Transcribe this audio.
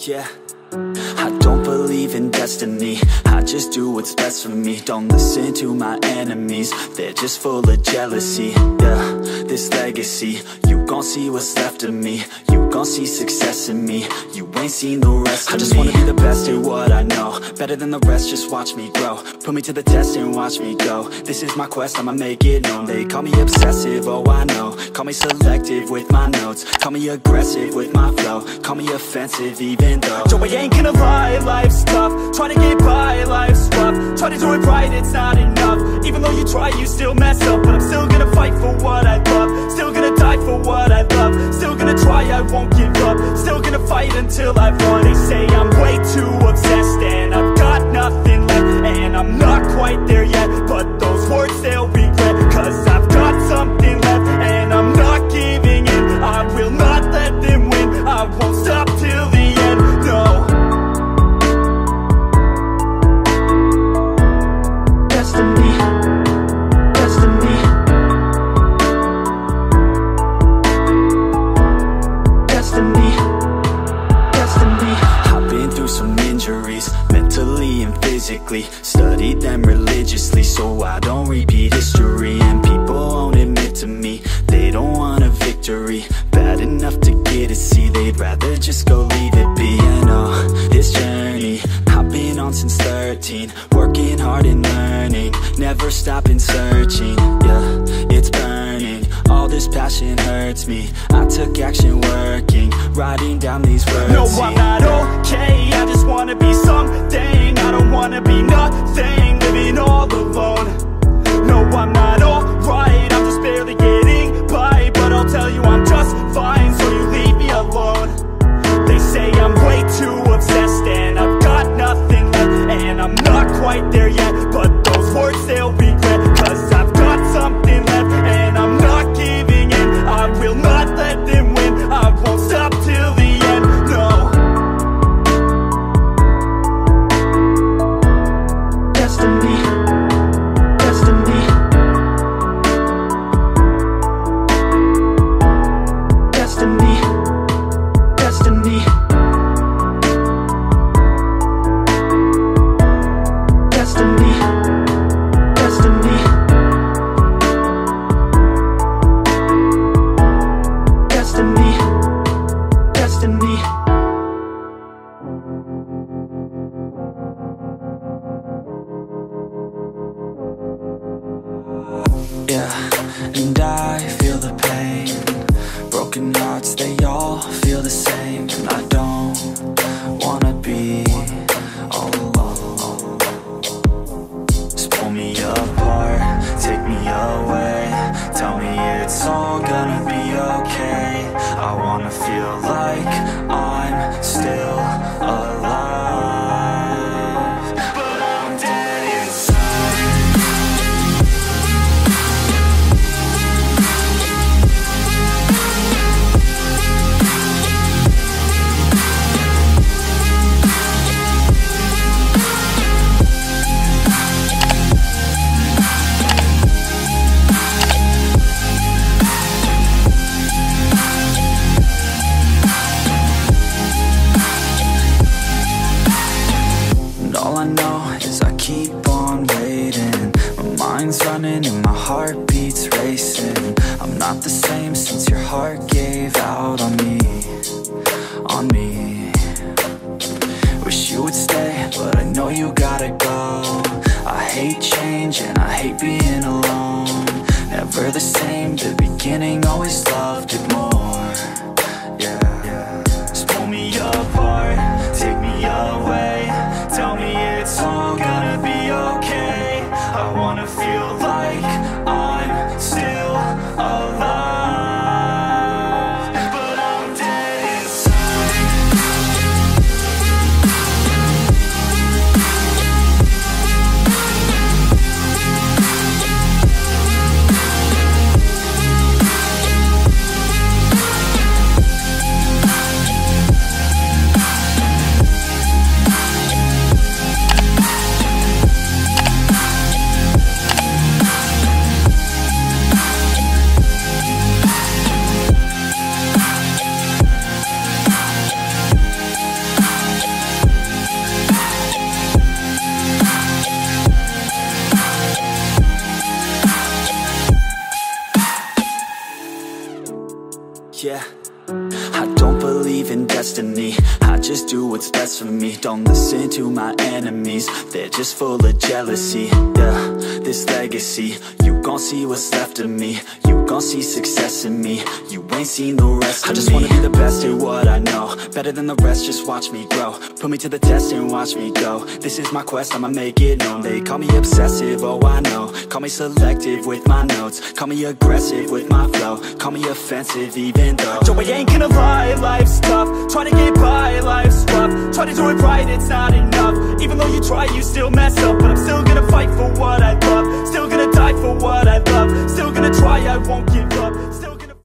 yeah. I don't believe in destiny, I just do what's best for me. Don't listen to my enemies, they're just full of jealousy. Yeah, this legacy, you gon' see what's left of me. You gon' see success in me, you ain't seen the rest of me. I just wanna be the best at what I know, better than the rest, just watch me grow. Put me to the test and watch me go. This is my quest, I'ma make it known. They call me obsessive, oh I know. Call me selective with my notes, call me aggressive with my flow, call me offensive even though Joe, I ain't gonna lie, life's tough. Try to get by, life's rough. Try to do it right, it's not enough. Even though you try, you still mess up. But I'm still gonna fight for what I love, still gonna die for what I love, still gonna try, I won't give up, still gonna fight until I've won. They say I'm way too obsessed and I've got nothing left, and I'm not quite there yet, but those words they'll regret, cause I've got something left and I'm not giving in. I will not let them win, I won't stop till the end, no. Destiny, destiny, destiny, destiny. I've been through some injuries, mentally and physically, studied them religiously so I don't repeat history. And people won't admit to me they don't want a victory, bad enough to get a C, they'd rather just go leave it be. And oh, this journey I've been on since 13, working hard and learning, never stopping searching. Yeah, it's burning, all this passion hurts me. I took action working, writing down these words. No, I'm not okay, I just wanna be something. I don't wanna be nothing, living all alone. No, I'm not alright, I'm just barely getting by, but I'll tell you I'm just fine, so you leave me alone. They say I'm way too obsessed and I've got nothing left, and I'm not quite there yet, but those words they'll regret, cause I've got something left and I'm not giving in. I will not let them win, I won't stop till the end, no. Destiny, destiny, destiny, destiny, destiny, destiny, destiny, destiny. Yeah, and I feel the pain. Broken hearts, they all feel the same. And I don't wanna be all alone. Just pull me apart, take me away, tell me it's all gonna be okay. I wanna feel like I'm still alive, but I'm dead inside. All I know is I keep on waiting. My mind's running and my heart beats racing. I'm not the same since your heart gave out on me, on me. Wish you would stay, but I know you gotta go. I hate change and I hate being alone. Never the same, the beginning always loved it more. Yeah, just pull me apart, take me away, tell me it's all gonna be okay. I wanna feel like I'm still alive, but I'm dead inside. what's best for me. Don't listen to my enemies, they're just full of jealousy. Yeah, this legacy, you gon' see what's left of me. You gon' see success in me, you ain't seen the rest of me. I just wanna be the best at what I know, better than the rest, just watch me grow. Put me to the test and watch me go. This is my quest, I'ma make it known. They call me obsessive, oh I know. Call me selective with my notes, call me aggressive with my flow, call me offensive even though Joe, I ain't gonna lie, life's tough. Trying to get by, life's rough. Try to do it right, it's not enough. Even though you try, you still mess up. But I'm still gonna fight for what I love, still gonna die for what I love, still gonna try, I won't give up, still gonna